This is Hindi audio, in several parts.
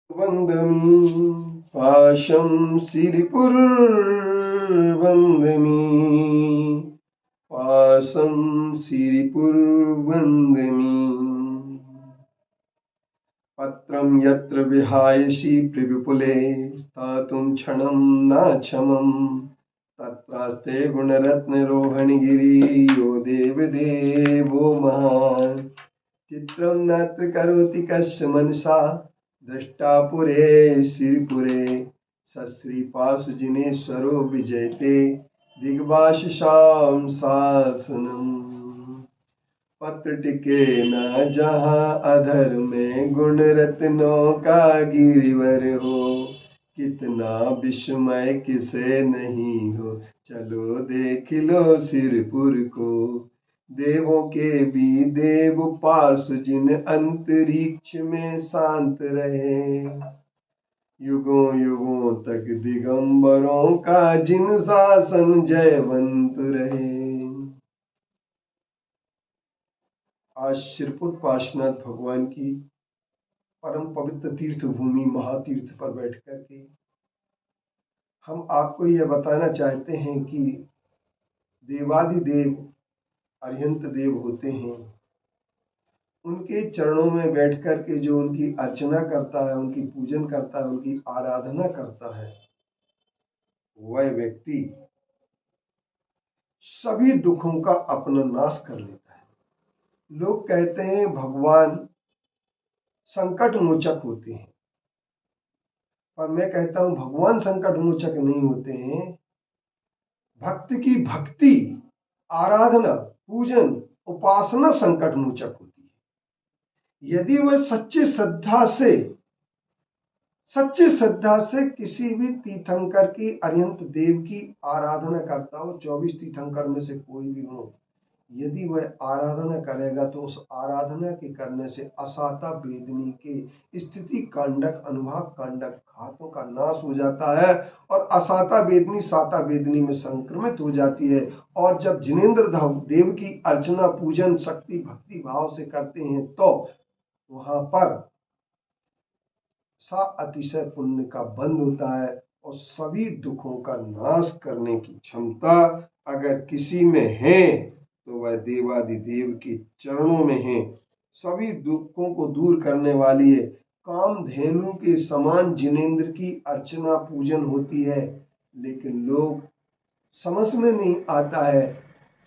वन्दमि पाशं सिरिपुरवन्दमि पाशं सिरिपुरवन्दमि पत्रं यत्र विहायसि पृविपुले स्थातुं क्षणं नाक्षमम् तत्रास्ते गुणरत्नरोहणगिरियो देवदेवो महान् चित्रं नात्र करोति कस्य मनसा दृष्टा पुरे श्रीपुरे सश्रीपाशुजिनेश्वरो विजयते दिग्भाषिषां शासनम् पत्र टिके न जहाँ अधर में गुण रत्नों का गिरिवर हो कितना विस्मय किसे नहीं हो चलो देख लो सिरपुर को देवों के भी देव पार्श्व जिन अंतरिक्ष में शांत रहे युगों युगों तक दिगंबरों का जिन शासन जयवंत रहे। आज सिरपुर पार्श्वनाथ भगवान की परम पवित्र तीर्थ भूमि महातीर्थ पर बैठ कर के हम आपको यह बताना चाहते हैं कि देवादिदेव अरिहंत देव होते हैं, उनके चरणों में बैठ कर के जो उनकी अर्चना करता है, उनकी पूजन करता है, उनकी आराधना करता है, वह व्यक्ति सभी दुखों का अपना नाश कर लेता है। लोग कहते हैं भगवान संकट मोचक होते हैं, पर मैं कहता हूं भगवान संकट मोचक नहीं होते हैं। भक्त की भक्ति, आराधना, पूजन, उपासना संकट मोचक होती है। यदि वह सच्ची श्रद्धा से किसी भी तीर्थंकर की अरिहंत देव की आराधना करता हो, 24 तीर्थंकर में से कोई भी हो, यदि वह आराधना करेगा तो उस आराधना के करने से असाता वेदनी के स्थिति कांडक, अनुभाग कांडक हाथों का नाश हो जाता है और असाता वेदनी साता वेदनी में संक्रमित हो जाती है। और जब जिनेंद्र देव की अर्चना पूजन शक्ति भक्ति भाव से करते हैं तो वहां पर सा अतिशय पुण्य का बंध होता है और सभी दुखों का नाश करने की क्षमता अगर किसी में है तो वह देवादिदेव के चरणों में है। सभी दुखों को दूर करने वाली है। कामधेनु के समान जिनेंद्र की अर्चना पूजन होती है, लेकिन लोग समझ में नहीं आता है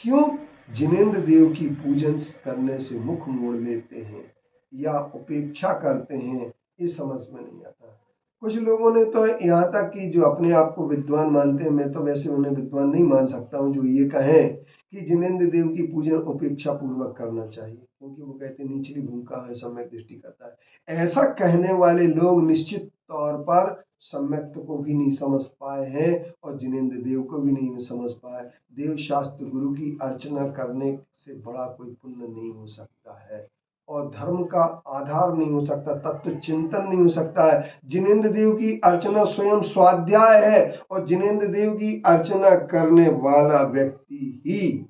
क्यों जिनेंद्र देव की पूजन करने से मुख मोड़ लेते हैं या उपेक्षा करते हैं, ये समझ में नहीं आता। कुछ लोगों ने तो यहाँ तक कि जो अपने आप को विद्वान मानते हैं, मैं तो वैसे उन्हें विद्वान नहीं मान सकता हूँ, जो ये कहें कि जिनेंद्र देव की पूजन उपेक्षा पूर्वक करना चाहिए क्योंकि वो कहते हैं निचली भूमिका है, सम्यक दृष्टि करता है। ऐसा कहने वाले लोग निश्चित तौर पर सम्यक को भी नहीं समझ पाए हैं और जिनेंद्र देव को भी नहीं समझ पाए। देव शास्त्र गुरु की अर्चना करने से बड़ा कोई पुण्य नहीं हो सकता है और धर्म का आधार नहीं हो सकता, तत्व चिंतन नहीं हो सकता है। जिनेंद्र देव की अर्चना स्वयं स्वाध्याय है और जिनेंद्र देव की अर्चना करने वाला व्यक्ति ही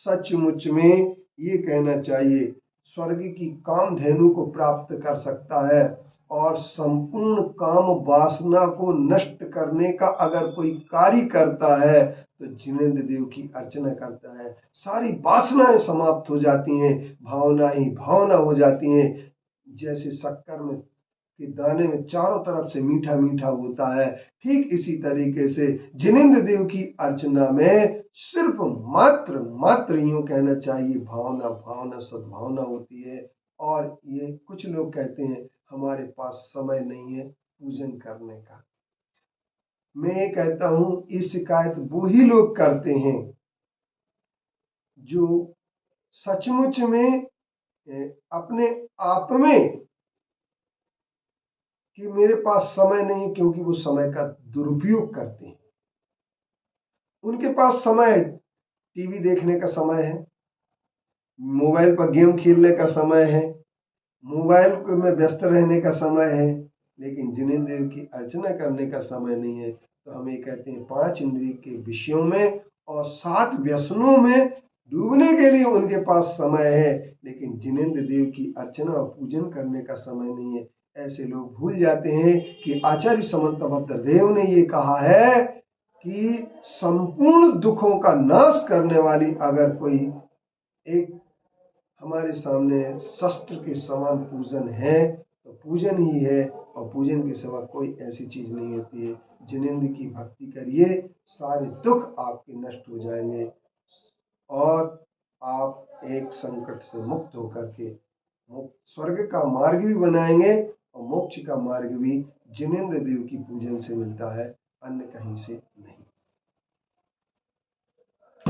सचमुच में ये कहना चाहिए स्वर्ग की कामधेनु को प्राप्त कर सकता है और संपूर्ण काम वासना को नष्ट करने का अगर कोई कार्य करता है तो जिनेंद्र देव की अर्चना करता है, सारी वासनाएं समाप्त हो जाती हैं, भावना ही भावना हो जाती हैं। जैसे शक्कर में के दाने में चारों तरफ से मीठा मीठा होता है, ठीक इसी तरीके से जिनेंद्र देव की अर्चना में सिर्फ मात्र यूं कहना चाहिए भावना भावना सद्भावना होती है। और ये कुछ लोग कहते हैं हमारे पास समय नहीं है पूजन करने का। मैं कहता हूं ये शिकायत वो ही लोग करते हैं जो सचमुच में अपने आप में कि मेरे पास समय नहीं, क्योंकि वो समय का दुरुपयोग करते हैं। उनके पास समय टीवी देखने का समय है, मोबाइल पर गेम खेलने का समय है, मोबाइल में व्यस्त रहने का समय है, लेकिन जिनेंद्र देव की अर्चना करने का समय नहीं है। तो हम ये कहते हैं 5 इंद्रिय के विषयों में और 7 व्यसनों में डूबने के लिए उनके पास समय है, लेकिन जिनेंद्र देव की अर्चना और पूजन करने का समय नहीं है। ऐसे लोग भूल जाते हैं कि आचार्य समंतभद्र देव ने ये कहा है कि संपूर्ण दुखों का नाश करने वाली अगर कोई एक हमारे सामने शस्त्र के समान पूजन है तो पूजन ही है, और पूजन के सिवा कोई ऐसी चीज नहीं होती है। जिनेंद्र की भक्ति करिए, सारे दुख आपके नष्ट हो जाएंगे और आप एक संकट से मुक्त होकर के स्वर्ग का मार्ग भी बनाएंगे, और मोक्ष का मार्ग भी जिनेंद्र देव की पूजन से मिलता है, अन्य कहीं से